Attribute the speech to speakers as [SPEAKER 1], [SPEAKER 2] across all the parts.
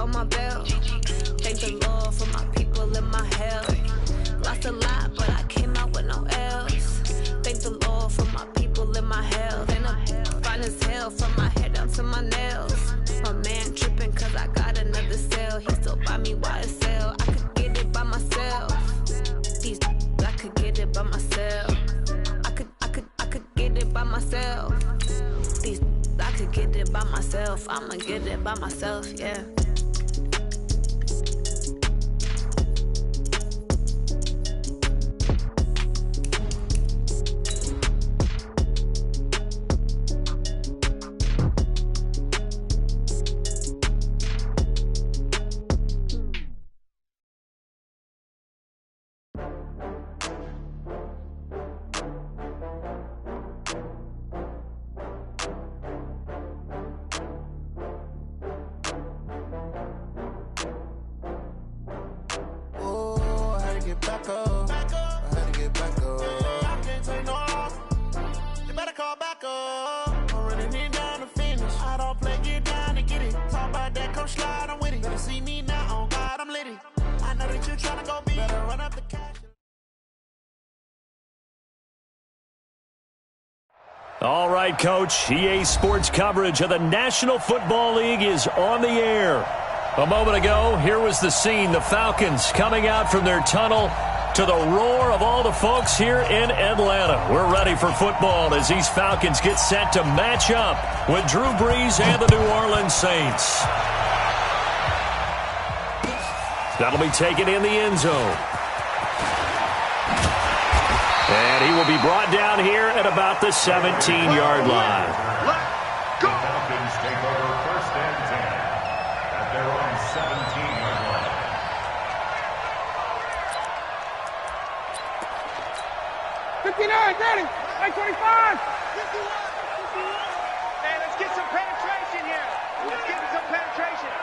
[SPEAKER 1] on my belt. Thank the Lord for my people in my health. Lost a lot, but I came out with no L's. Thank the Lord for my people in my health. And I'm fine as hell from my head down to my nails. My man tripping cause I got another cell. He still buy me YSL. I could get it by myself. These I could get it by myself. I could get it by myself. These I could get it by myself. I'ma get it by myself, yeah.
[SPEAKER 2] All right, Coach. EA Sports coverage of the National Football League is on the air. A moment ago, here was the scene. The Falcons coming out from their tunnel to the roar of all the folks here in Atlanta. We're ready for football as these Falcons get set to match up with Drew Brees and the New Orleans Saints. That'll be taken in the end zone. And he will be brought down here at about the 17-yard line.
[SPEAKER 3] Let's go! The Falcons take over first and 10 at their own 17-yard line.
[SPEAKER 4] Ready? 25!
[SPEAKER 5] Hey, let's get some penetration here. Let's get some penetration.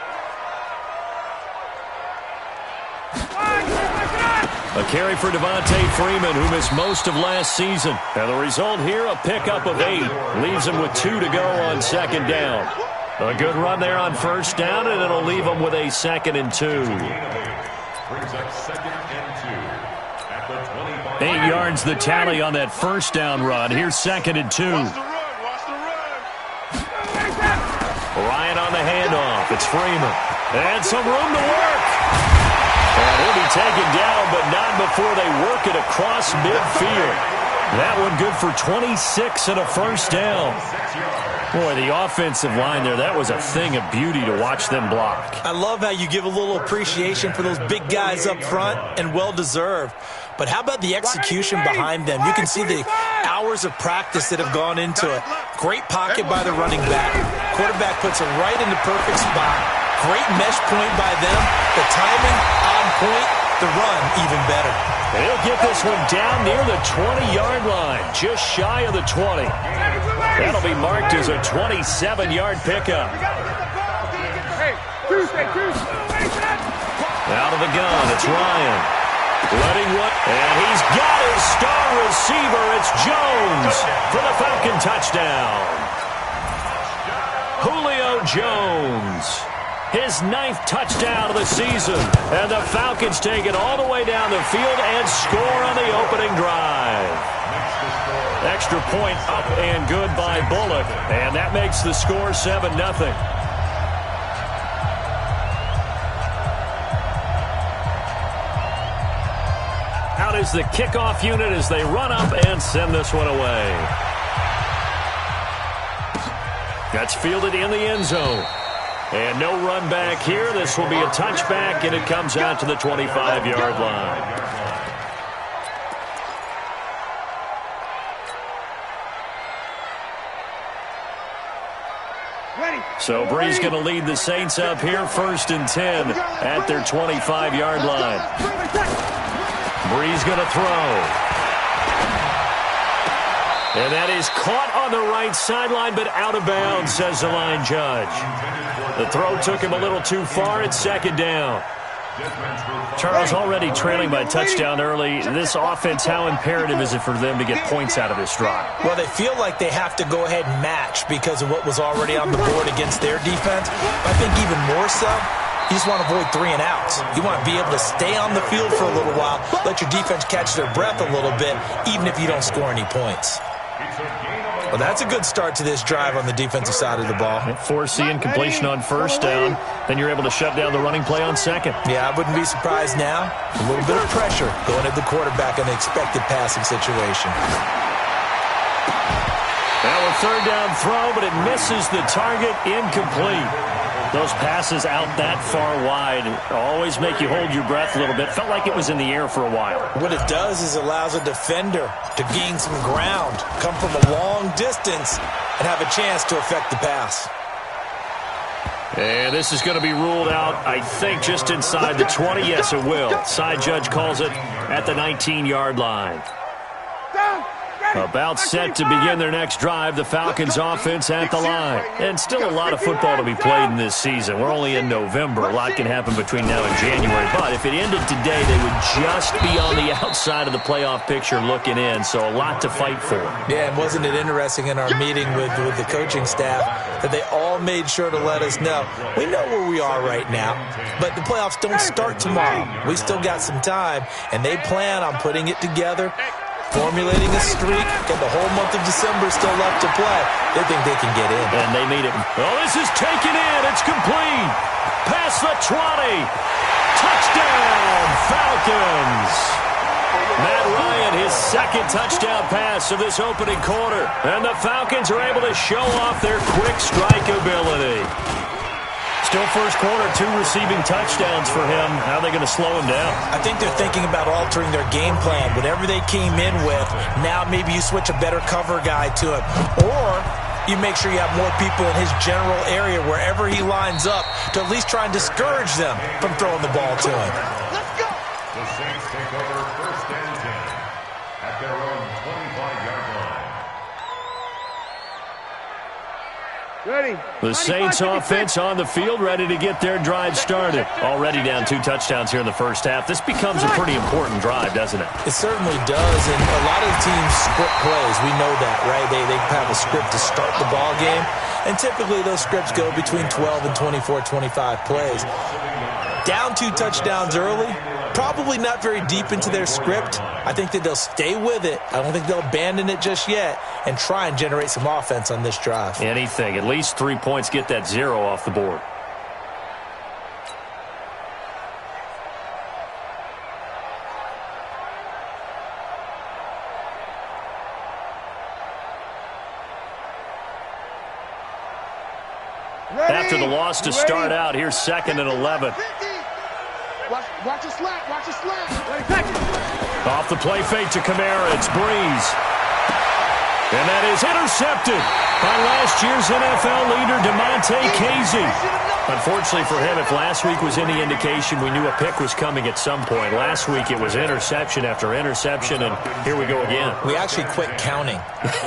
[SPEAKER 2] A carry for Devontae Freeman, who missed most of last season. And the result here, a pickup of 8. Leaves him with 2 to go on second down. A good run there on first down, and it'll leave him with a 2nd and 2.
[SPEAKER 3] Brings up 2nd and 2 at the 25.
[SPEAKER 2] 8 yards the tally on that first down run. Here's 2nd and 2.
[SPEAKER 5] Watch the run.
[SPEAKER 2] Ryan on the handoff. It's Freeman. And some room to work. And he'll be taken down, but not before they work it across midfield. That one good for 26 and a first down. Boy, the offensive line there, that was a thing of beauty to watch them block.
[SPEAKER 6] I love how you give a little appreciation for those big guys up front, and well-deserved. But how about the execution behind them? You can see the hours of practice that have gone into it. Great pocket by the running back. Quarterback puts it right in the perfect spot. Great mesh point by them. The timing on point. The run even better.
[SPEAKER 2] And he'll get this one down near the 20-yard line, just shy of the 20. That'll be marked as a 27-yard pickup. Out of the gun, it's Ryan. Letting one, and he's got his star receiver. It's Jones for the Falcon touchdown. Julio Jones. His 9th touchdown of the season. And the Falcons take it all the way down the field and score on the opening drive. Extra point up and good by Bullock. And that makes the score 7-0. Out is the kickoff unit as they run up and send this one away. That's fielded in the end zone. And no run back here. This will be a touchback, and it comes out to the 25-yard line. So Brees going to lead the Saints up here, 1st and 10 at their 25-yard line. Brees going to throw. And that is caught on the right sideline, but out of bounds, says the line judge. The throw took him a little too far. It's 2nd down. Charles, already trailing by touchdown early. This offense, how imperative is it for them to get points out of this drive?
[SPEAKER 6] Well, they feel like they have to go ahead and match because of what was already on the board against their defense. I think even more so, You just want to avoid 3 and outs. You want to be able to stay on the field for a little while, let your defense catch their breath a little bit, even if you don't score any points. Well, that's a good start to this drive on the defensive side of the ball.
[SPEAKER 2] Forcing completion on first down. Then you're able to shut down the running play on second.
[SPEAKER 6] Yeah, I wouldn't be surprised now. A little bit of pressure going at the quarterback in an expected passing situation.
[SPEAKER 2] Now a third down throw, but it misses the target, incomplete. Those passes out that far wide always make you hold your breath a little bit. Felt like it was in the air for a while.
[SPEAKER 6] What it does is allows a defender to gain some ground, come from a long distance, and have a chance to affect the pass.
[SPEAKER 2] And this is going to be ruled out, I think, just inside the 20. Yes, it will. Side judge calls it at the 19-yard line. About set to begin their next drive, the Falcons offense at the line. And still a lot of football to be played in this season. We're only in November. A lot can happen between now and January. But if it ended today, they would just be on the outside of the playoff picture looking in. So a lot to fight for.
[SPEAKER 6] Yeah, and wasn't it interesting in our meeting with the coaching staff that they all made sure to let us know, we know where we are right now, but the playoffs don't start tomorrow. We still got some time, and they plan on putting it together, formulating a streak, and the whole month of December still left to play. They think they can get in.
[SPEAKER 2] And they made it. Oh, this is taken in. It's complete. Past the 20. Touchdown, Falcons. Matt Ryan, his second touchdown pass of this opening quarter. And the Falcons are able to show off their quick strike ability. Still first quarter, 2 receiving touchdowns for him. How are they going to slow him down?
[SPEAKER 6] I think they're thinking about altering their game plan. Whatever they came in with, now maybe you switch a better cover guy to him. Or you make sure you have more people in his general area wherever he lines up to at least try and discourage them from throwing the ball to him.
[SPEAKER 5] Let's go.
[SPEAKER 3] The Saints take over first and 10 at their own 25-yard line.
[SPEAKER 5] Ready.
[SPEAKER 2] The Saints offense on the field, ready to get their drive started. Already down 2 touchdowns here in the first half. This becomes a pretty important drive, doesn't it?
[SPEAKER 6] It certainly does, and a lot of teams script plays. We know that, right? They have a script to start the ball game, and typically those scripts go between 12 and 24, 25 plays. Down 2 touchdowns early, probably not very deep into their script. I think that they'll stay with it. I don't think they'll abandon it just yet and try and generate some offense on this drive.
[SPEAKER 2] Anything. At least 3 points, get that 0 off the board. After the loss to start out, here's 2nd and 11.
[SPEAKER 5] Watch your slap. Watch your slap.
[SPEAKER 2] Off the play fake to Kamara, it's Breeze. And that is intercepted by last year's NFL leader, DeMonte Casey. Unfortunately for him, if last week was any indication, we knew a pick was coming at some point. Last week it was interception after interception, and here we go again.
[SPEAKER 6] We actually quit counting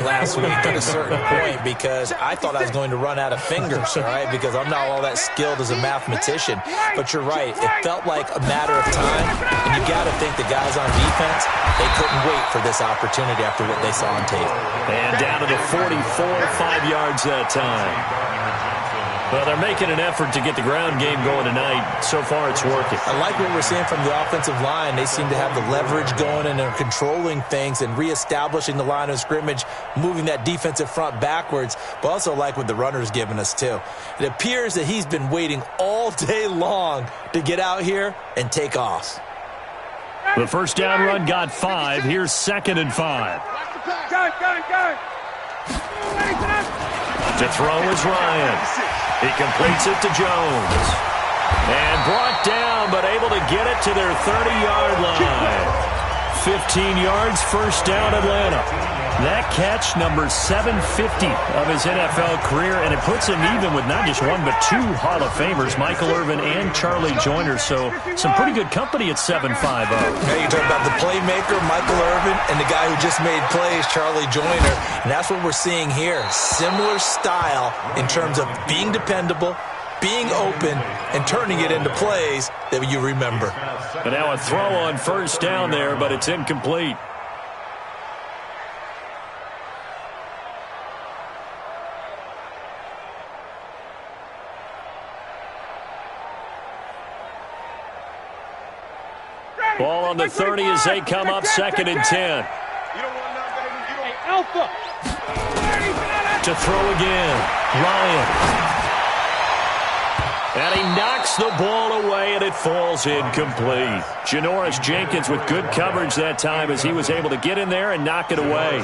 [SPEAKER 6] last week at a certain point because I thought I was going to run out of fingers, all right, because I'm not all that skilled as a mathematician. But you're right. It felt like a matter of time, and you got to think the guys on defense, they couldn't wait for this opportunity after what they saw on tape.
[SPEAKER 2] And down to the 44, 5 yards that time. Well, they're making an effort to get the ground game going tonight. So far, it's working.
[SPEAKER 6] I like what we're seeing from the offensive line. They seem to have the leverage going and are controlling things and reestablishing the line of scrimmage, moving that defensive front backwards, but also like what the runner's giving us, too. It appears that he's been waiting all day long to get out here and take off.
[SPEAKER 2] The first down run got 5. Here's 2nd and 5.
[SPEAKER 5] Go.
[SPEAKER 2] To throw is Ryan. He completes it to Jones. And brought down, but able to get it to their 30-yard line. 15 yards, first down, Atlanta. That catch, number 750 of his NFL career, and it puts him even with not just 1 but 2 Hall of Famers, Michael Irvin and Charlie Joyner. So some pretty good company at 7'5".
[SPEAKER 6] Now you talk about the playmaker, Michael Irvin, and the guy who just made plays, Charlie Joyner. And that's what we're seeing here. Similar style in terms of being dependable, being open, and turning it into plays that you remember.
[SPEAKER 2] And now a throw on first down there, but it's incomplete. Ball on the 30 as they come up 2nd and 10.
[SPEAKER 5] Alpha.
[SPEAKER 2] To throw again, Ryan. And he knocks the ball away, and it falls incomplete. Janoris Jenkins with good coverage that time as he was able to get in there and knock it away.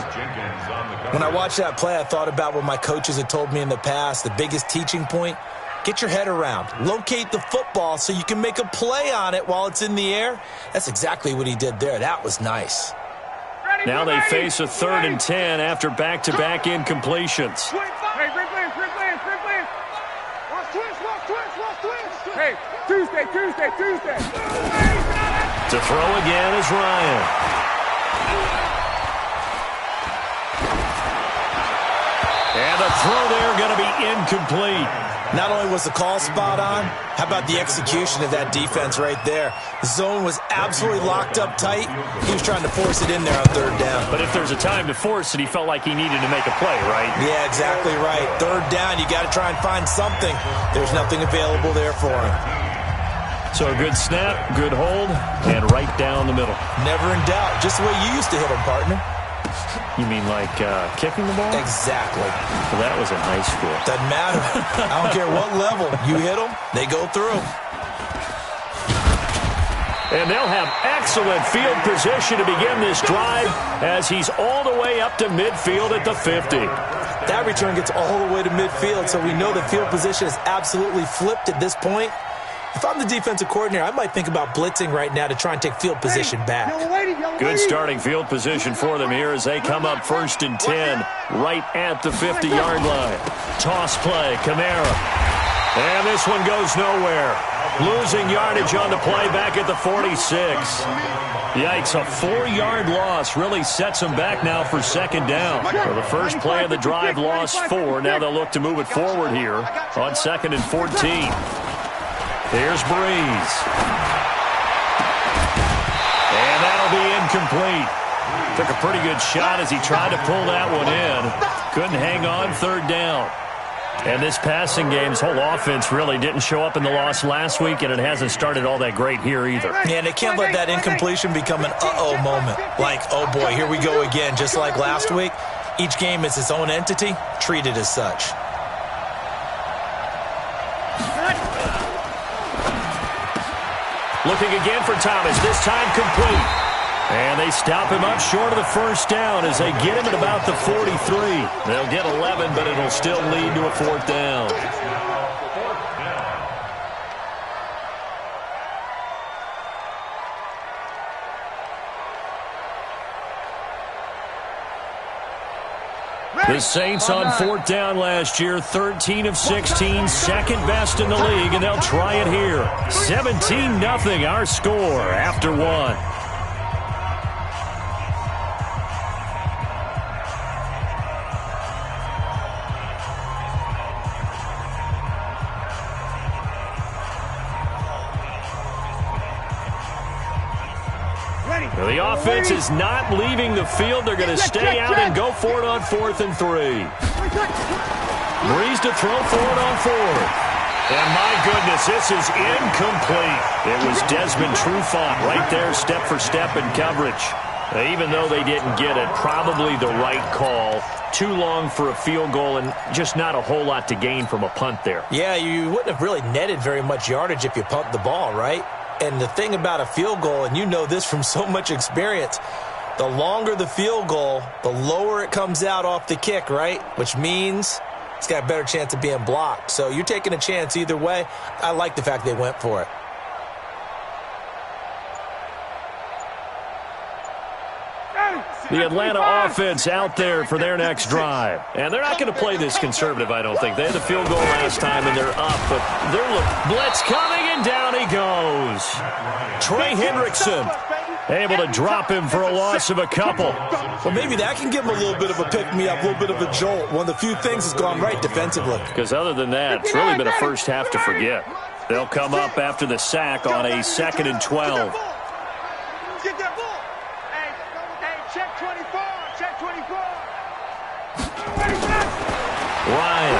[SPEAKER 6] When I watched that play, I thought about what my coaches had told me in the past. The biggest teaching point, get your head around. Locate the football so you can make a play on it while it's in the air. That's exactly what he did there. That was nice.
[SPEAKER 2] Now they face a 3rd and 10 after back-to-back incompletions.
[SPEAKER 5] Hey, Tuesday.
[SPEAKER 2] To throw again is Ryan. And the throw there going to be incomplete.
[SPEAKER 6] Not only was the call spot on, how about the execution of that defense right there? The zone was absolutely locked up tight. He was trying to force it in there on 3rd down.
[SPEAKER 2] But if there's a time to force it, he felt like he needed to make a play, right?
[SPEAKER 6] Yeah, exactly right. 3rd down, you got to try and find something. There's nothing available there for him.
[SPEAKER 2] So a good snap, good hold, and right down the middle.
[SPEAKER 6] Never in doubt. Just the way you used to hit him, partner.
[SPEAKER 2] You mean like kicking the ball?
[SPEAKER 6] Exactly.
[SPEAKER 2] Well, that was in high school.
[SPEAKER 6] Doesn't matter. I don't care what level. You hit them, they go through.
[SPEAKER 2] And they'll have excellent field position to begin this drive as he's all the way up to midfield at the 50.
[SPEAKER 6] That return gets all the way to midfield, so we know the field position is absolutely flipped at this point. If I'm the defensive coordinator, I might think about blitzing right now to try and take field position back.
[SPEAKER 2] Good starting field position for them here as they come up 1st and 10 right at the 50-yard line. Toss play, Kamara. And this one goes nowhere. Losing yardage on the play back at the 46. Yikes, a 4-yard loss really sets them back now for 2nd down. So the first play of the drive lost 4. Now they'll look to move it forward here on 2nd and 14. Here's Breeze. And that'll be incomplete. Took a pretty good shot as he tried to pull that one in. Couldn't hang on 3rd down. And this passing game's whole offense really didn't show up in the loss last week, and it hasn't started all that great here either.
[SPEAKER 6] Yeah, and they can't let that incompletion become an uh-oh moment. Like, oh boy, here we go again. Just like last week, each game is its own entity, treat it as such.
[SPEAKER 2] Looking again for Thomas, this time complete. And they stop him up short of the 1st down as they get him at about the 43. They'll get 11, but it'll still lead to a 4th down. The Saints on 4th down last year, 13 of 16, 2nd best in the league, and they'll try it here. 17-0 our score after 1. The offense is not leaving the field. They're going to stay out and go for it on 4th and 3. Breeze to throw for it on 4th. And my goodness, this is incomplete. It was Desmond Trufant right there, step for step in coverage. Even though they didn't get it, probably the right call. Too long for a field goal and just not a whole lot to gain from a punt there.
[SPEAKER 6] Yeah, you wouldn't have really netted very much yardage if you pumped the ball, right? And the thing about a field goal, and you know this from so much experience, the longer the field goal, the lower it comes out off the kick, right? Which means it's got a better chance of being blocked. So you're taking a chance either way. I like the fact they went for it.
[SPEAKER 2] The Atlanta offense out there for their next drive. And they're not going to play this conservative, I don't think. They had the field goal last time, and they're up. But they're blitz coming, and down he goes. Trey Hendrickson able to drop him for a loss of a couple.
[SPEAKER 6] Well, maybe that can give him a little bit of a pick-me-up, a little bit of a jolt. One of the few things that's gone right defensively.
[SPEAKER 2] Because other than that, it's really been a first half to forget. They'll come up after the sack on a 2nd and 12.
[SPEAKER 5] Get that ball. Hey, check 24. Check 24.
[SPEAKER 2] Ryan.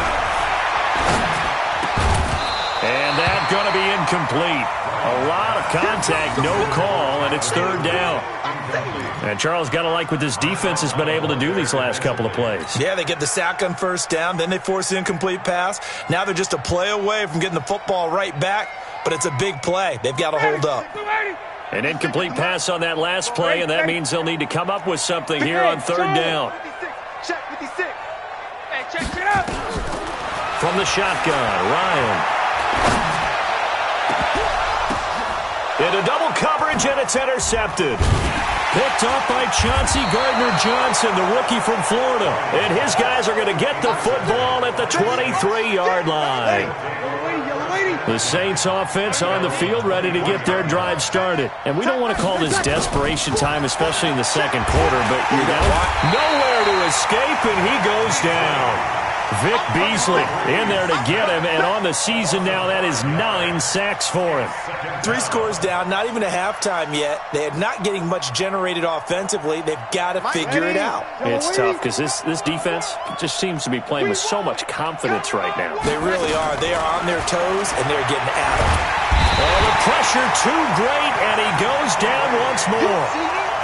[SPEAKER 2] And that's going to be incomplete. incomplete. A lot of contact, no call, and it's third down. And Charles, got to like what this defense has been able to do these last couple of plays.
[SPEAKER 6] Yeah, they get the sack on first down, then they force the incomplete pass. Now they're just a play away from getting the football right back, but it's a big play. They've got to hold up.
[SPEAKER 2] An incomplete pass on that last play, and that means they'll need to come up with something here on third down.
[SPEAKER 5] Check 56. Hey, check it out.
[SPEAKER 2] From the shotgun, Ryan. Into double coverage, and it's intercepted. Picked off by Chauncey Gardner-Johnson, the rookie from Florida. And his guys are going to get the football at the 23-yard line. The Saints offense on the field, ready to get their drive started. And we don't want to call this desperation time, especially in the second quarter, but you know, nowhere to escape, and he goes down. Vic Beasley in there to get him, and on the season now, that is 9 sacks for him.
[SPEAKER 6] 3 scores down, not even a halftime yet. They are not getting much generated offensively. They've got to figure it out.
[SPEAKER 2] It's tough because this defense just seems to be playing with so much confidence right now.
[SPEAKER 6] They really are. They are on their toes, and they're getting at them.
[SPEAKER 2] Oh, the pressure too great, and he goes down once more.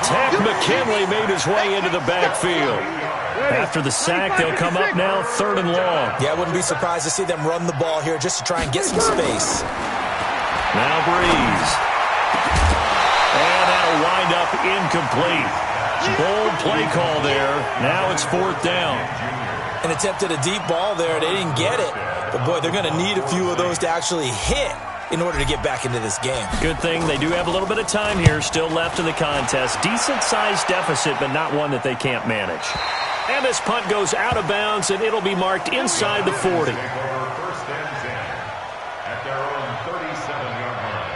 [SPEAKER 2] Tack McKinley made his way into the backfield. After the sack, they'll come up now third and long.
[SPEAKER 6] Yeah, I wouldn't be surprised to see them run the ball here just to try and get some space.
[SPEAKER 2] Now Breeze. And that'll wind up incomplete. Bold play call there. Now it's fourth down.
[SPEAKER 6] An attempt at a deep ball there. They didn't get it. But, boy, they're going to need a few of those to actually hit in order to get back into this game.
[SPEAKER 2] Good thing they do have a little bit of time here still left in the contest. Decent-sized deficit, but not one that they can't manage. And this punt goes out of bounds, and it'll be marked inside the 40.
[SPEAKER 3] First and 10 at their own 37-yard line.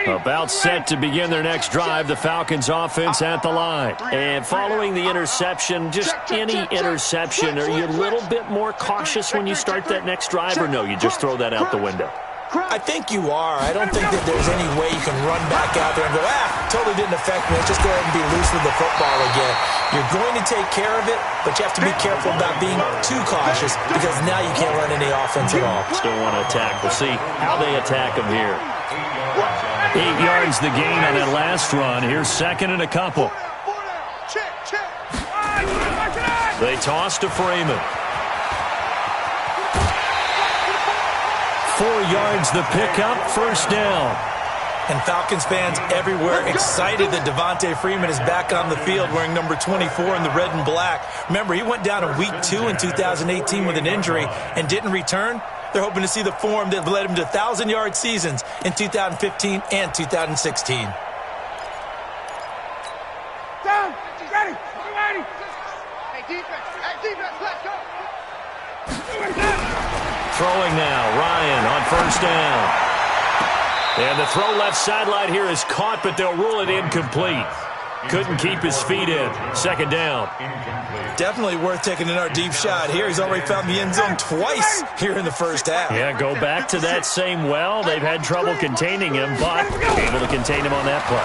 [SPEAKER 2] About set to begin their next drive, the Falcons offense at the line. And following the interception, just any interception, are you a little bit more cautious when you start that next drive, or no, you just throw that out the window?
[SPEAKER 6] I think you are. I don't think that there's any way you can run back out there and go, totally didn't affect me. Let's just go ahead and be loose with the football again. You're going to take care of it, but you have to be careful about being too cautious because now you can't run any offense at all.
[SPEAKER 2] Still want to attack. We'll see how they attack them here. 8 yards the gain on that last run. Here's second and a couple. They toss to Freeman. 4 yards the pickup, first down.
[SPEAKER 6] And Falcons fans everywhere excited that Devontae Freeman is back on the field wearing number 24 in the red and black. Remember, he went down in week 2 in 2018 with an injury and didn't return. They're hoping to see the form that led him to 1,000-yard seasons in 2015 and 2016.
[SPEAKER 5] Down, ready, ready. Hey, defense, let's go.
[SPEAKER 2] Throwing now, Ryan on first down. And the throw left sideline here is caught, but they'll rule it incomplete. Couldn't keep his feet in. Second down.
[SPEAKER 6] Definitely worth taking another deep shot here. He's already found the end zone twice here in the first half.
[SPEAKER 2] Yeah, go back to that same well. They've had trouble containing him, but able to contain him on that play.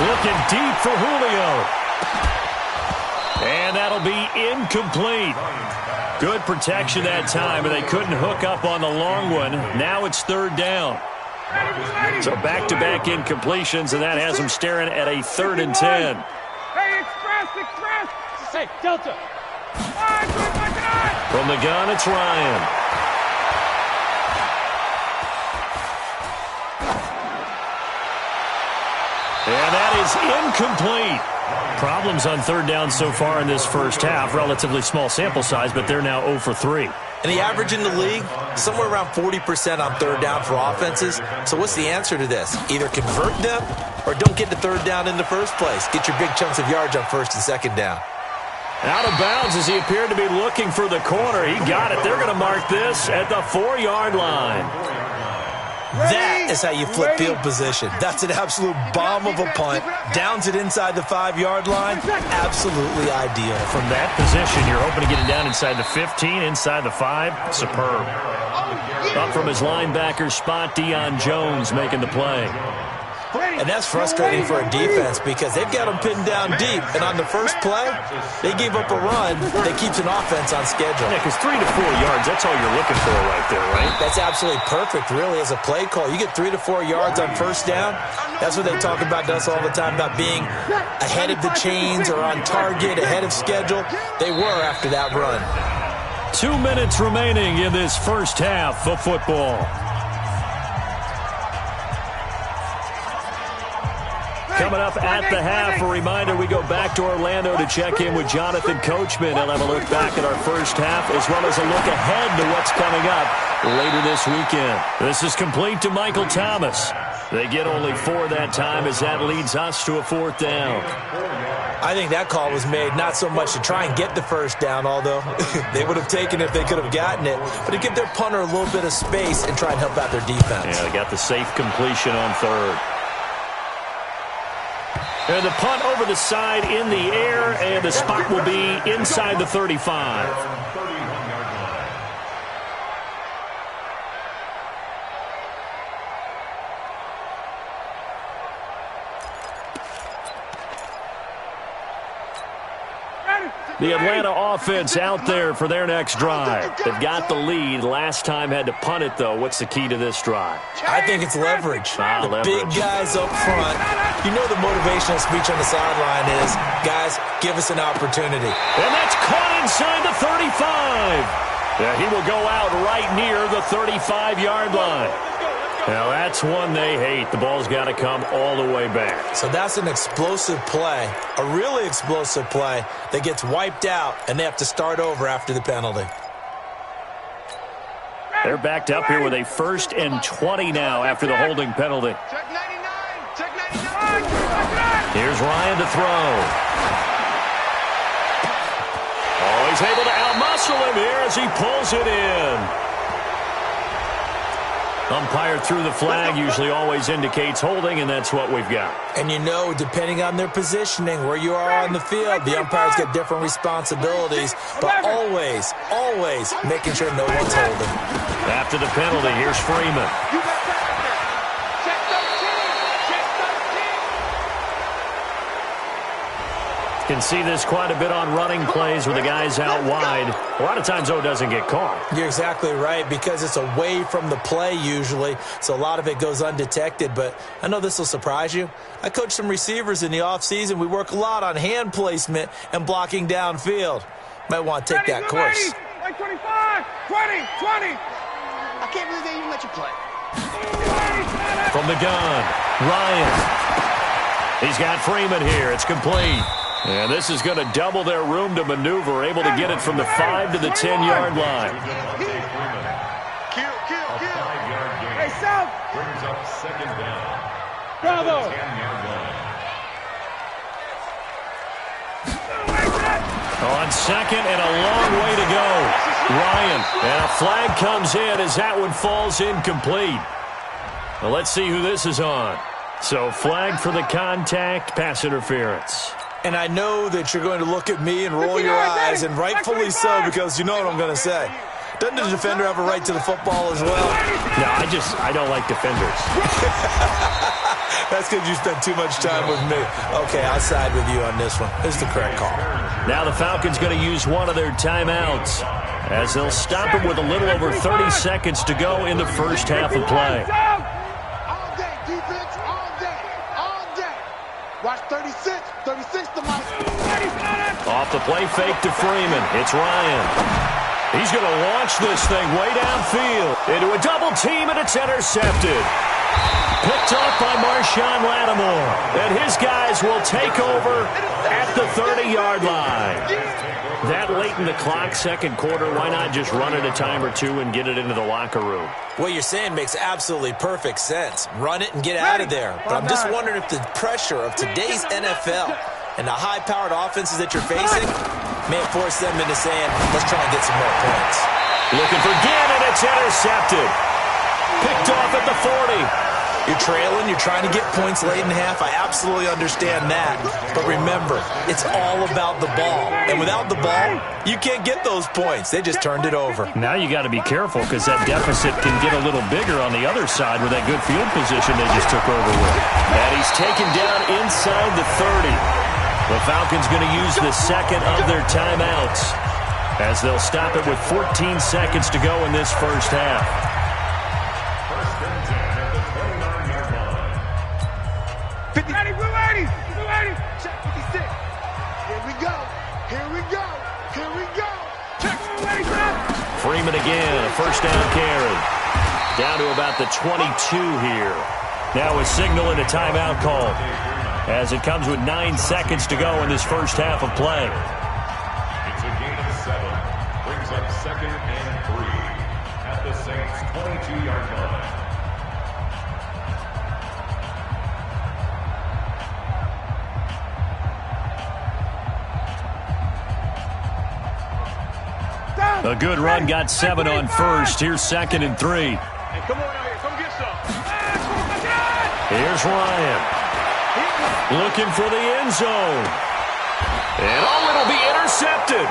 [SPEAKER 2] Looking deep for Julio. And that'll be incomplete. Good protection that time, but they couldn't hook up on the long one. Now it's third down. So back-to-back incompletions, and that has them staring at a 3rd and 10.
[SPEAKER 5] Hey, express. Hey, Delta.
[SPEAKER 2] From the gun, it's Ryan. And that is incomplete. Problems on third down so far in this first half. Relatively small sample size, but they're now 0 for 3.
[SPEAKER 6] And the average in the league, somewhere around 40% on third down for offenses. So what's the answer to this? Either convert them or don't get to third down in the first place. Get your big chunks of yards on first and second down.
[SPEAKER 2] Out of bounds as he appeared to be looking for the corner. He got it. They're going to mark this at the 4-yard line.
[SPEAKER 6] That is how you flip field position. That's an absolute bomb of a punt. Downs it inside the 5-yard line. Absolutely ideal.
[SPEAKER 2] From that position, you're hoping to get it down inside the 15, inside the 5. Superb. Up from his linebacker spot, Deion Jones making the play.
[SPEAKER 6] And that's frustrating for a defense because they've got them pinned down deep. And on the first play, they gave up a run that keeps an offense on schedule.
[SPEAKER 2] Yeah, because 3 to 4 yards, that's all you're looking for right there, right?
[SPEAKER 6] That's absolutely perfect, really, as a play call. You get 3 to 4 yards on first down. That's what they talk about to us all the time, about being ahead of the chains or on target, ahead of schedule. They were after that run.
[SPEAKER 2] 2 minutes remaining in this first half of football. Coming up at the half, a reminder, we go back to Orlando to check in with Jonathan Coachman. He'll have a look back at our first half as well as a look ahead to what's coming up later this weekend. This is complete to Michael Thomas. They get only 4 that time as that leads us to a 4th down.
[SPEAKER 6] I think that call was made not so much to try and get the first down, although they would have taken it if they could have gotten it, but to give their punter a little bit of space and try and help out their defense.
[SPEAKER 2] Yeah, they got the safe completion on 3rd. And the punt over the side in the air, and the spot will be inside the 35. The Atlanta offense out there for their next drive. They've got the lead. Last time had to punt it, though. What's the key to this drive?
[SPEAKER 6] I think it's leverage.
[SPEAKER 2] Leverage.
[SPEAKER 6] Big guys up front. You know the motivational speech on the sideline is, guys, give us an opportunity.
[SPEAKER 2] And that's caught inside the 35. Yeah, he will go out right near the 35-yard line. Now, that's one they hate. The ball's got to come all the way back.
[SPEAKER 6] So that's an explosive play, a really explosive play that gets wiped out, and they have to start over after the penalty.
[SPEAKER 2] They're backed up here with a 1st and 20 now after the holding penalty.
[SPEAKER 5] Check 99. Check 99.
[SPEAKER 2] Here's Ryan to throw. Oh, he's able to outmuscle him here as he pulls it in. Umpire threw the flag, usually always indicates holding, and that's what we've got.
[SPEAKER 6] And you know, depending on their positioning, where you are on the field, the umpires get different responsibilities, but always, always making sure no one's holding.
[SPEAKER 2] After the penalty, here's Freeman.
[SPEAKER 5] Check 13. Check 13.
[SPEAKER 2] Can see this quite a bit on running plays with the guys out wide. A lot of times, though, it doesn't get caught.
[SPEAKER 6] You're exactly right, because it's away from the play usually, so a lot of it goes undetected. But I know this will surprise you. I coach some receivers in the offseason. We work a lot on hand placement and blocking downfield. Might want to take that course.
[SPEAKER 5] 25, 20, 20. I can't believe they even let you play.
[SPEAKER 2] From the gun, Ryan. He's got Freeman here. It's complete. And this is going to double their room to maneuver, able to get it from the 5 to the 10-yard line.
[SPEAKER 5] Kill. Hey, South.
[SPEAKER 3] Brings up 2nd down.
[SPEAKER 5] Bravo.
[SPEAKER 3] 10-yard line.
[SPEAKER 2] On 2nd and a long way to go. Ryan, and a flag comes in as that one falls incomplete. Well, let's see who this is on. So flag for the contact, pass interference.
[SPEAKER 6] And I know that you're going to look at me and roll your eyes, and rightfully so, because you know what I'm going to say. Doesn't the defender have a right to the football as well?
[SPEAKER 2] No, I don't like defenders.
[SPEAKER 6] That's because you spent too much time with me. Okay, I'll side with you on this one. This is the correct call.
[SPEAKER 2] Now the Falcons going to use one of their timeouts as they'll stop it with a little over 30 seconds to go in the first half of play.
[SPEAKER 5] All day, defense, all day. Watch 36 to Mike.
[SPEAKER 2] Off the play fake to Freeman. It's Ryan. He's going to launch this thing way downfield into a double team, and it's intercepted. Picked off by Marshawn Lattimore. And his guys will take over at the 30-yard line. That late in the clock, 2nd quarter, why not just run it a time or two and get it into the locker room?
[SPEAKER 6] What you're saying makes absolutely perfect sense. Run it and get out of there. But I'm just wondering if the pressure of today's NFL and the high-powered offenses that you're facing may force them into saying, let's try and get some more points.
[SPEAKER 2] Looking for Ginn, and it's intercepted. Picked off at the 40.
[SPEAKER 6] You're trailing, you're trying to get points late in half. I absolutely understand that. But remember, it's all about the ball. And without the ball, you can't get those points. They just turned it over.
[SPEAKER 2] Now you got to be careful because that deficit can get a little bigger on the other side with that good field position they just took over with. And he's taken down inside the 30. The Falcons going to use the second of their timeouts as they'll stop it with 14 seconds to go in this first half.
[SPEAKER 3] First and 10 at the 29-yard line.
[SPEAKER 5] 50, blue 80, blue 80, check 56. Here we go, here we go, here we go. Check blue 80,
[SPEAKER 2] Freeman again, a first down carry. Down to about the 22 here. Now a signal and a timeout call as it comes with 9 seconds to go in this first half of play.
[SPEAKER 3] It's a gain of 7. Brings up second and 3 at the Saints' 22-yard line.
[SPEAKER 2] A good run got 7 on first. Here's second and 3.
[SPEAKER 5] Hey, come on out here, come get some.
[SPEAKER 2] Here's Ryan. Looking for the end zone. And it'll be intercepted.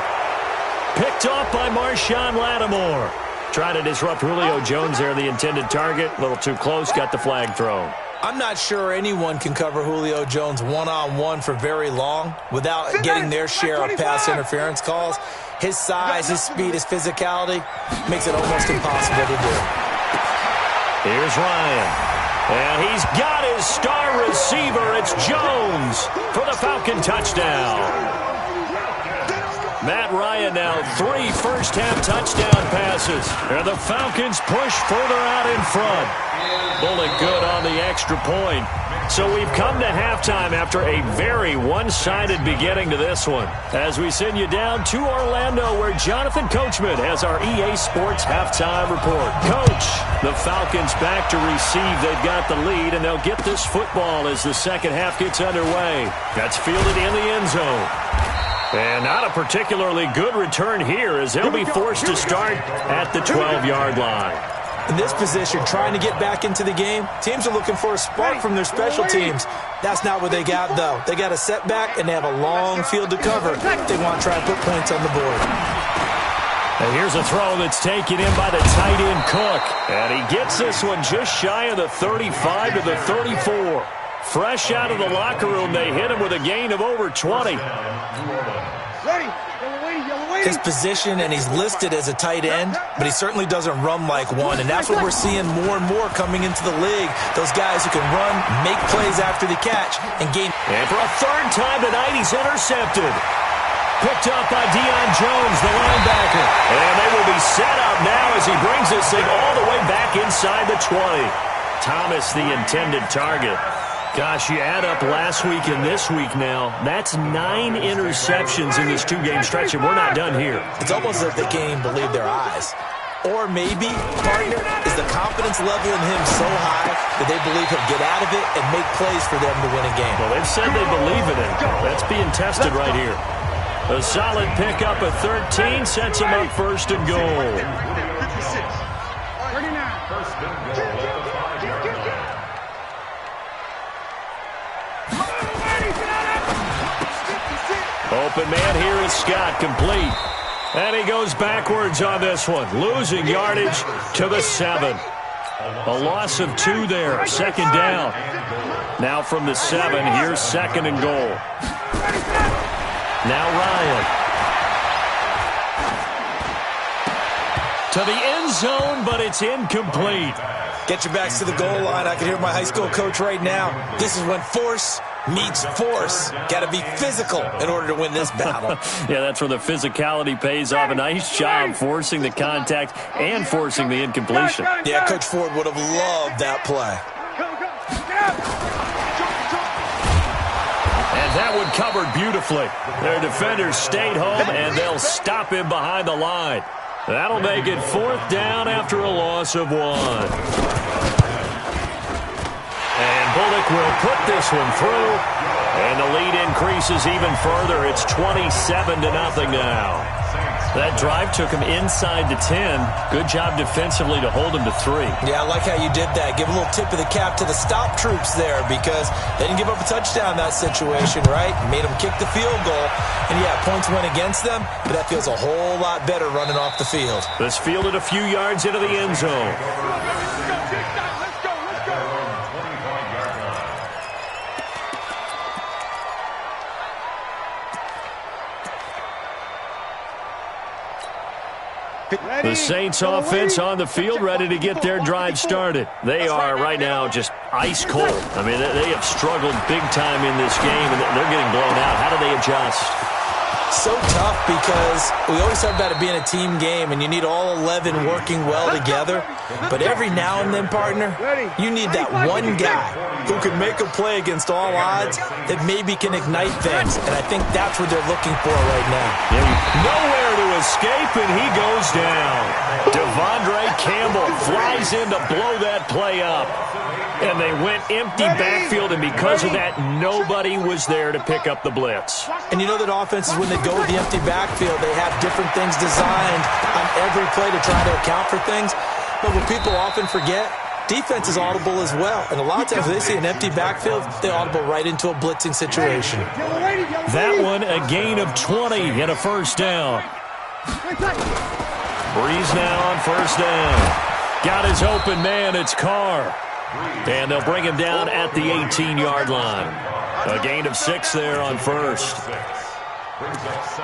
[SPEAKER 2] Picked off by Marshawn Lattimore. Trying to disrupt Julio Jones there, the intended target. A little too close, got the flag thrown.
[SPEAKER 6] I'm not sure anyone can cover Julio Jones one-on-one for very long without getting their share of pass interference calls. His size, his speed, his physicality makes it almost impossible to do.
[SPEAKER 2] Here's Ryan. And he's got his star receiver. It's Jones for the Falcon touchdown. Matt Ryan now 3 first-half touchdown passes. And the Falcons push further out in front. Bullet good on the extra point. So we've come to halftime after a very one-sided beginning to this one. As we send you down to Orlando where Jonathan Coachman has our EA Sports halftime report. Coach, the Falcons back to receive. They've got the lead, and they'll get this football as the second half gets underway. That's fielded in the end zone. And not a particularly good return here as they'll be forced to start at the 12-yard line.
[SPEAKER 6] In this position, trying to get back into the game, teams are looking for a spark from their special teams. That's not what they got, though. They got a setback, and they have a long field to cover. They want to try and put points on the board.
[SPEAKER 2] And here's a throw that's taken in by the tight end Cook. And he gets this one just shy of the 35 to the 34. Fresh out of the locker room, they hit him with a gain of over 20.
[SPEAKER 6] His position, and he's listed as a tight end, but he certainly doesn't run like one, and that's what we're seeing more and more coming into the league. Those guys who can run, make plays after the catch, and gain.
[SPEAKER 2] And for a third time tonight, he's intercepted. Picked up by Deion Jones, the linebacker. And they will be set up now as he brings this thing all the way back inside the 20. Thomas, the intended target. Gosh, you add up last week and this week now, that's 9 interceptions in this 2-game stretch, and we're not done here.
[SPEAKER 6] It's almost as if they can't even believe their eyes. Or maybe, partner, is the confidence level in him so high that they believe he'll get out of it and make plays for them to win a game.
[SPEAKER 2] Well, they've said they believe in it. That's being tested right here. A solid pickup of 13 sets him up first and goal.
[SPEAKER 5] 39.
[SPEAKER 3] First and goal at the 5-yard line.
[SPEAKER 2] Open man here is Scott, complete. And he goes backwards on this one, losing yardage to the 7. A loss of 2 there, second down. Now from the 7, here's second and goal. Now Ryan. To the end zone, but it's incomplete.
[SPEAKER 6] Get your backs to the goal line. I can hear my high school coach right now. This is when force meets force. Got to be physical in order to win this battle.
[SPEAKER 2] Yeah, that's where the physicality pays off. A nice job forcing the contact and forcing the incompletion.
[SPEAKER 6] Yeah, Coach Ford would have loved that play.
[SPEAKER 2] And that one covered beautifully. Their defenders stayed home, and they'll stop him behind the line. That'll make it 4th down after a loss of 1. And Bullock will put this one through, and the lead increases even further. It's 27-0 now. That drive took him inside the 10. Good job defensively to hold him to 3.
[SPEAKER 6] Yeah, I like how you did that. Give a little tip of the cap to the stop troops there because they didn't give up a touchdown in that situation, right? Made them kick the field goal. And, yeah, points went against them, but that feels a whole lot better running off the field.
[SPEAKER 2] This fielded a few yards into the end zone. The Saints offense on the field ready to get their drive started. They are right now just ice cold. I mean, they have struggled big time in this game, and they're getting blown out. How do they adjust?
[SPEAKER 6] So tough because we always talk about it being a team game, and you need all 11 working well together. But every now and then, partner, you need that one guy who can make a play against all odds that maybe can ignite things. And I think that's what they're looking for right now.
[SPEAKER 2] Nowhere to escape, and he goes down. Devondre Campbell flies in to blow that play up. And they went empty backfield, and because of that, nobody was there to pick up the blitz.
[SPEAKER 6] And you know that offenses, when they go with the empty backfield, they have different things designed on every play to try to account for things. But what people often forget, defense is audible as well. And a lot of times when they see an empty backfield, they audible right into a blitzing situation.
[SPEAKER 2] That one, a gain of 20 and a first down. Breeze now on first down. Got his open man, it's Carr. And they'll bring him down at the 18-yard line. A gain of 6 there on first.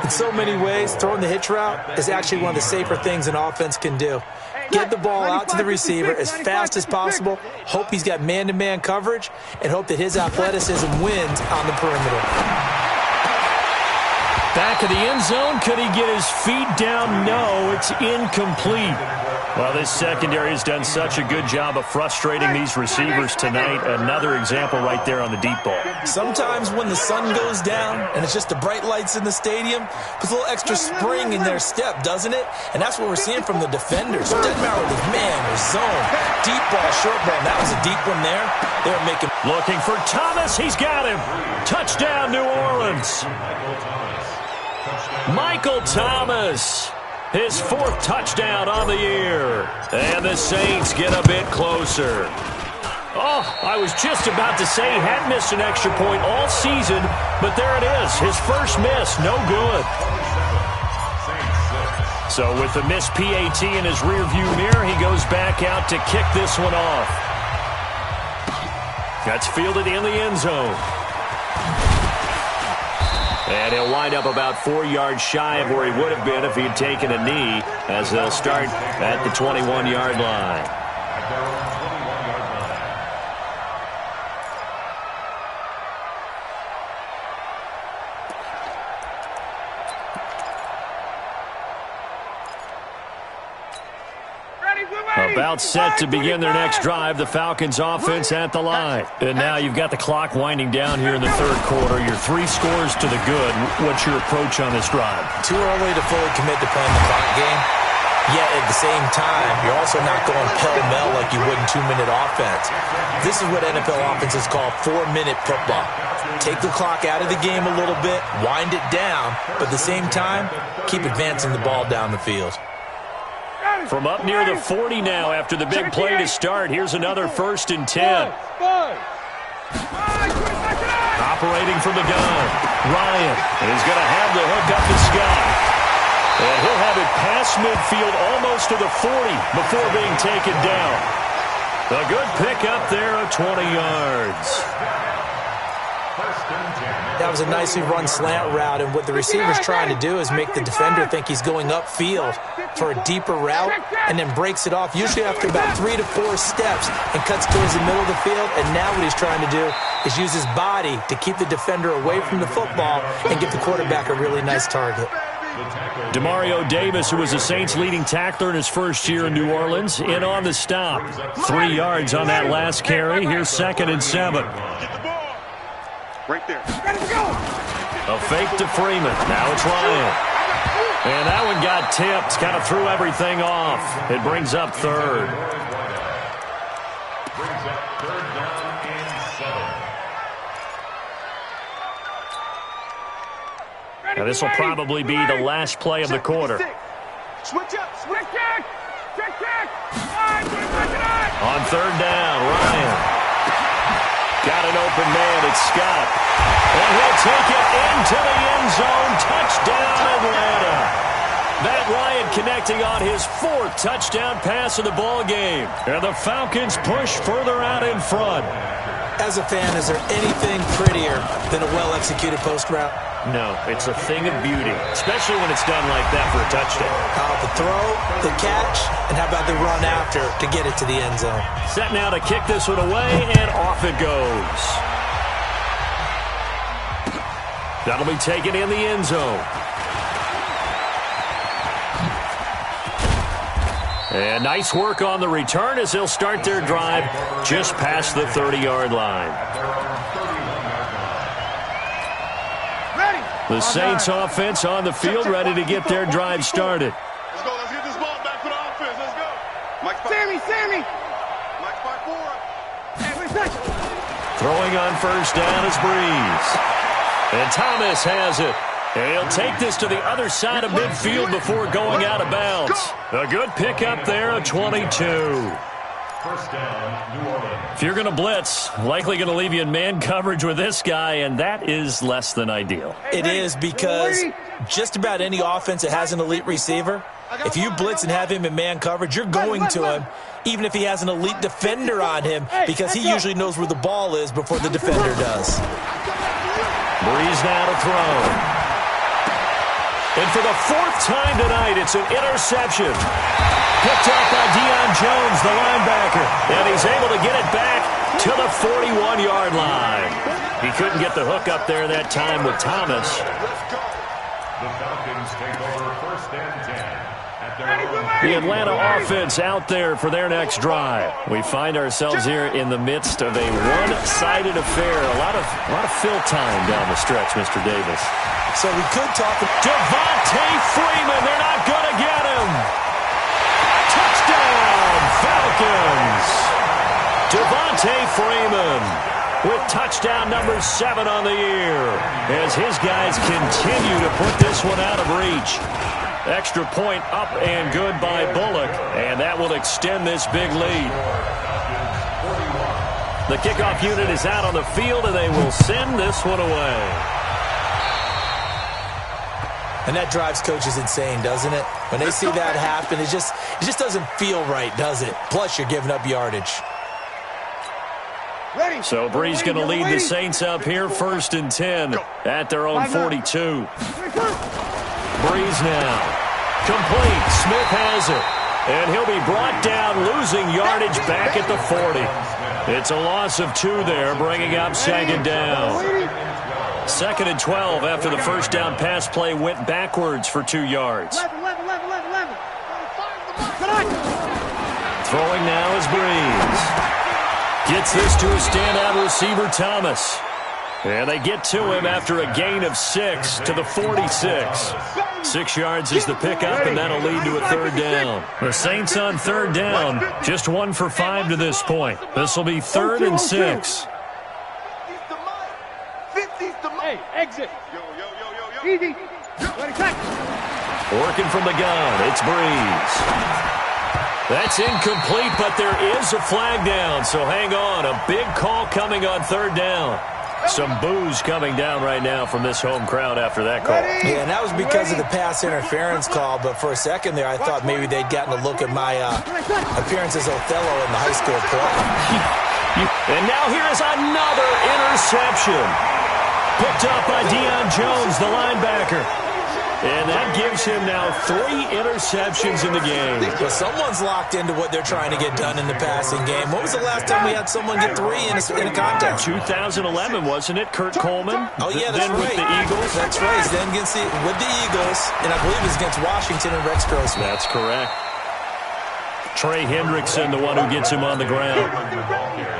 [SPEAKER 6] In so many ways, throwing the hitch route is actually one of the safer things an offense can do. Get the ball out to the receiver as fast as possible, hope he's got man-to-man coverage, and hope that his athleticism wins on the perimeter.
[SPEAKER 2] Back of the end zone, could he get his feet down? No, it's incomplete. Well, this secondary has done such a good job of frustrating these receivers tonight. Another example right there on the deep ball.
[SPEAKER 6] Sometimes when the sun goes down and it's just the bright lights in the stadium, puts a little extra spring in their step, doesn't it? And that's what we're seeing from the defenders. It doesn't matter with man or zone. Deep ball, short ball. That was a deep one there. They were making...
[SPEAKER 2] Looking for Thomas. He's got him. Touchdown, New Orleans. Michael Thomas. His 4th touchdown on the year. And the Saints get a bit closer. Oh, I was just about to say he hadn't missed an extra point all season, but there it is. His first miss, no good. So with the missed PAT in his rearview mirror, he goes back out to kick this one off. That's fielded in the end zone. And he'll wind up about 4 yards shy of where he would have been if he had taken a knee, as they'll start at the 21-yard line. About set to begin their next drive, the Falcons offense at the line. And now you've got the clock winding down here in the third quarter. You're 3 scores to the good. What's your approach on this drive?
[SPEAKER 6] Too early to fully commit to playing the clock game. Yet at the same time, you're also not going pell-mell like you would in 2-minute offense. This is what NFL offenses call 4-minute football. Take the clock out of the game a little bit, wind it down, but at the same time, keep advancing the ball down the field.
[SPEAKER 2] From up near the 40 now after the big play to start. Here's another 1st and 10. Operating from the gun. Ryan is going to have the hook up to Scott. And he'll have it past midfield almost to the 40 before being taken down. A good pick up there of 20 yards.
[SPEAKER 6] That was a nicely run slant route, and what the receiver's trying to do is make the defender think he's going upfield for a deeper route and then breaks it off, usually after about 3 to 4 steps, and cuts towards the middle of the field. And now what he's trying to do is use his body to keep the defender away from the football and give the quarterback a really nice target.
[SPEAKER 2] Demario Davis, who was the Saints' leading tackler in his first year in New Orleans, in on the stop. 3 yards on that last carry. Here's 2nd and 7.
[SPEAKER 5] Right there.
[SPEAKER 2] A fake to Freeman. Now it's Ryan. And that one got tipped. Kind of threw everything off. It brings up 3rd.
[SPEAKER 3] Brings up 3rd down and 7.
[SPEAKER 2] Now, this will probably be the last play of the quarter.
[SPEAKER 5] Switch up. Switch
[SPEAKER 4] Check.
[SPEAKER 2] On third down, Ryan. Got an open man. It's Scott. And he'll take it into the end zone. Touchdown, Atlanta. Matt Ryan connecting on his 4th touchdown pass of the ball game. And the Falcons push further out in front.
[SPEAKER 6] As a fan, is there anything prettier than a well-executed post route?
[SPEAKER 2] No, it's a thing of beauty, especially when it's done like that for a touchdown.
[SPEAKER 6] The throw, the catch, and how about the run after to get it to the end zone?
[SPEAKER 2] Set now to kick this one away, and off it goes. That'll be taken in the end zone. And nice work on the return as they'll start their drive just past the 30-yard line. The Saints offense on the field ready to get their drive started.
[SPEAKER 5] Let's go. Let's get this ball back for the offense. Let's go. Sammy. Mike's back forward.
[SPEAKER 2] Throwing on first down is Breeze. And Thomas has it. And he'll take this to the other side of midfield before going out of bounds. A good pickup there, a 22.
[SPEAKER 3] First down, New Orleans.
[SPEAKER 2] If you're going to blitz, likely going to leave you in man coverage with this guy, and that is less than ideal.
[SPEAKER 6] It is, because just about any offense that has an elite receiver, if you blitz and have him in man coverage, you're going to him, even if he has an elite defender on him, because he usually knows where the ball is before the defender does.
[SPEAKER 2] Breeze now to throw. And for the 4th time tonight, it's an interception. Picked up by Deion Jones, the linebacker. And he's able to get it back to the 41-yard line. He couldn't get the hook up there that time with Thomas.
[SPEAKER 3] The Falcons take over first and 10 at their own.
[SPEAKER 2] The Atlanta offense out there for their next drive. We find ourselves here in the midst of a one-sided affair. A lot of fill time down the stretch, Mr. Davis.
[SPEAKER 6] So we could talk about
[SPEAKER 2] Devontae Freeman. They're not going to get him. Touchdown, Falcons. Devontae Freeman with touchdown number 7 on the year as his guys continue to put this one out of reach. Extra point up and good by Bullock, and that will extend this big lead. The kickoff unit is out on the field, and they will send this one away.
[SPEAKER 6] And that drives coaches insane, doesn't it? When they see that happen, it just doesn't feel right, does it? Plus, you're giving up yardage.
[SPEAKER 2] So Breeze going to lead the Saints up here, 1st and 10 at their own 42. Breeze now. Complete. Smith has it. And he'll be brought down, losing yardage back at the 40. It's a loss of 2 there, bringing up 2nd down. 2nd and 12 after the first down pass play went backwards for 2 yards. Throwing now is Breeze. Gets this to a standout receiver, Thomas. And they get to him after a gain of 6 to the 46. 6 yards is the pickup, and that'll lead to a 3rd down. The Saints on 3rd down, just 1 for 5 to this point. This will be 3rd and 6.
[SPEAKER 4] Hey, exit. Easy.
[SPEAKER 2] Working from the gun, it's Breeze. That's incomplete, but there is a flag down, so hang on. A big call coming on 3rd down. Some boos coming down right now from this home crowd after that call.
[SPEAKER 6] Yeah, and that was because of the pass interference call, but for a second there, I thought maybe they'd gotten a look at my appearance as Othello in the high school play.
[SPEAKER 2] And now here is another interception. Picked up by Deion Jones, the linebacker. And that gives him now 3 interceptions in the game.
[SPEAKER 6] Well, someone's locked into what they're trying to get done in the passing game. When was the last time we had someone get 3 in a contest?
[SPEAKER 2] 2011, wasn't it? Kurt Coleman?
[SPEAKER 6] Oh, yeah, that's
[SPEAKER 2] then
[SPEAKER 6] right.
[SPEAKER 2] With the Eagles?
[SPEAKER 6] That's right. Then with the Eagles, and I believe it's against Washington and Rex Grossman.
[SPEAKER 2] That's correct. Trey Hendrickson, the one who gets him on the ground.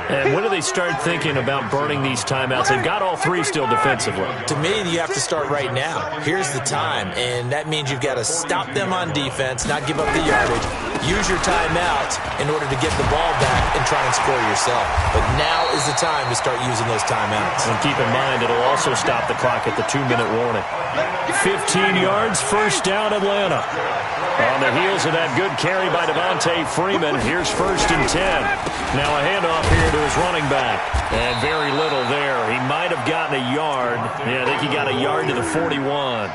[SPEAKER 2] And when do they start thinking about burning these timeouts? They've got all 3 still defensively.
[SPEAKER 6] To me, you have to start right now. Here's the time, and that means you've got to stop them on defense, not give up the yardage, use your timeouts in order to get the ball back and try and score yourself. But now is the time to start using those timeouts.
[SPEAKER 2] And keep in mind, it'll also stop the clock at the 2-minute warning. 15 yards, first down, Atlanta. On the heels of that good carry by Devontae Freeman, here's 1st and 10. Now a handoff here to his running back. And very little there. He might have gotten a yard. Yeah, I think he got a yard to the 41.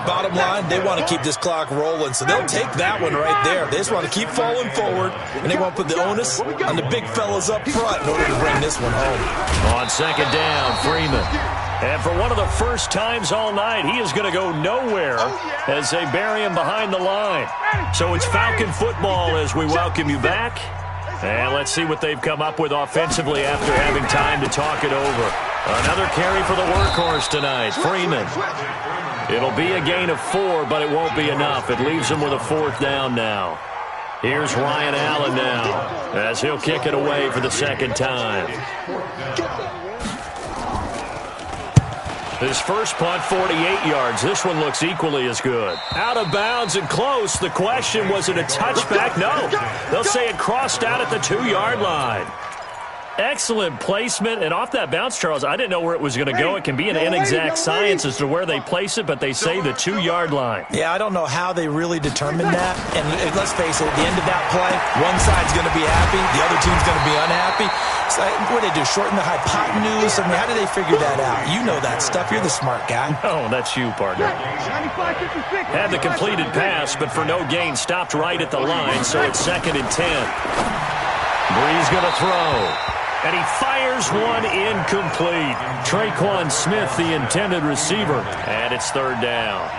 [SPEAKER 6] Bottom line, they want to keep this clock rolling, so they'll take that one right there. They just want to keep falling forward, and they want to put the onus on the big fellas up front in order to bring this one home.
[SPEAKER 2] On 2nd down, Freeman. And for one of the first times all night, he is going to go nowhere as they bury him behind the line. So it's Falcon football as we welcome you back. And let's see what they've come up with offensively after having time to talk it over. Another carry for the workhorse tonight, Freeman. It'll be a gain of 4, but it won't be enough. It leaves him with a 4th down now. Here's Ryan Allen now as he'll kick it away for the 2nd time. His first punt, 48 yards. This one looks equally as good. Out of bounds and close. The question, was it a touchback? No. They'll say it crossed out at the 2-yard line. Excellent placement, and off that bounce, Charles, I didn't know where it was going to go. It can be an inexact science as to where they place it, but they say the 2-yard line.
[SPEAKER 6] Yeah, I don't know how they really determined that. And let's face it, at the end of that play, one side's going to be happy, the other team's going to be unhappy. So what do they do, shorten the hypotenuse? I mean, how do they figure that out? You know that stuff. You're the smart guy.
[SPEAKER 2] Oh, that's you, partner. Had the completed pass, but for no gain, stopped right at the line, so it's 2nd and 10. Brees going to throw. And he fires one incomplete. Traquan Smith, the intended receiver. And it's 3rd down.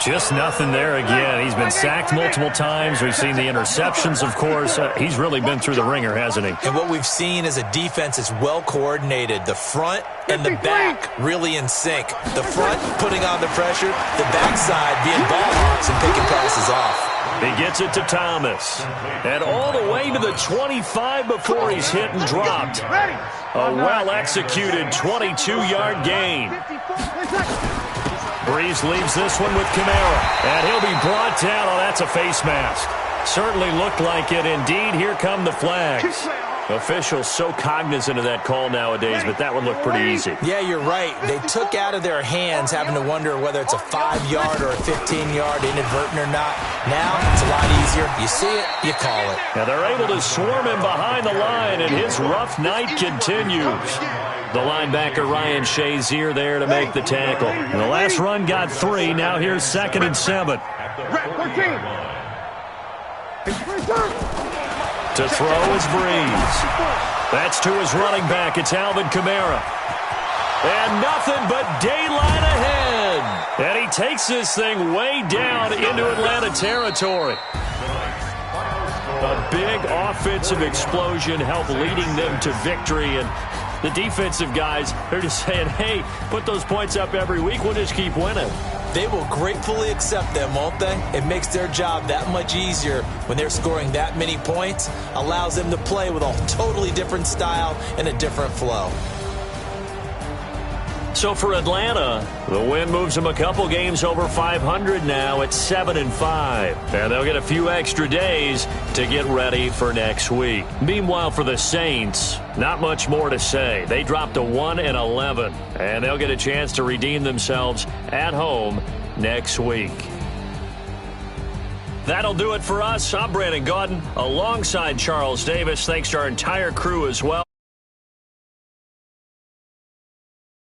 [SPEAKER 2] Just nothing there again. He's been sacked multiple times. We've seen the interceptions, of course. He's really been through the ringer, hasn't he?
[SPEAKER 6] And what we've seen is a defense that's well coordinated. The front and the back really in sync. The front putting on the pressure. The backside being ball hawks and picking passes off.
[SPEAKER 2] He gets it to Thomas. And all the way to the 25 before he's hit and dropped. A well-executed 22-yard gain. Brees leaves this one with Kamara. And he'll be brought down. Oh, that's a face mask. Certainly looked like it. Indeed, here come the flags. Officials so cognizant of that call nowadays, but that one looked pretty easy.
[SPEAKER 6] Yeah, you're right. They took out of their hands having to wonder whether it's a 5-yard or a 15-yard, inadvertent or not. Now, it's a lot easier. You see it, you call it.
[SPEAKER 2] Now they're able to swarm him behind the line, and his rough night continues. The linebacker, Ryan Shazier, there to make the tackle. The last run got 3. Now here's 2nd and 7. To throw is Brees. That's to his running back. It's Alvin Kamara. And nothing but daylight ahead. And he takes this thing way down into Atlanta territory. A big offensive explosion helped leading them to victory. And the defensive guys, they're just saying, hey, put those points up every week. We'll just keep winning.
[SPEAKER 6] They will gratefully accept them, won't they? It makes their job that much easier when they're scoring that many points. Allows them to play with a totally different style and a different flow.
[SPEAKER 2] So for Atlanta, the win moves them a couple games over 500 now at 7-5. And they'll get a few extra days to get ready for next week. Meanwhile, for the Saints, not much more to say. They dropped to 1-11, and they'll get a chance to redeem themselves at home next week. That'll do it for us. I'm Brandon Gaudin alongside Charles Davis. Thanks to our entire crew as well.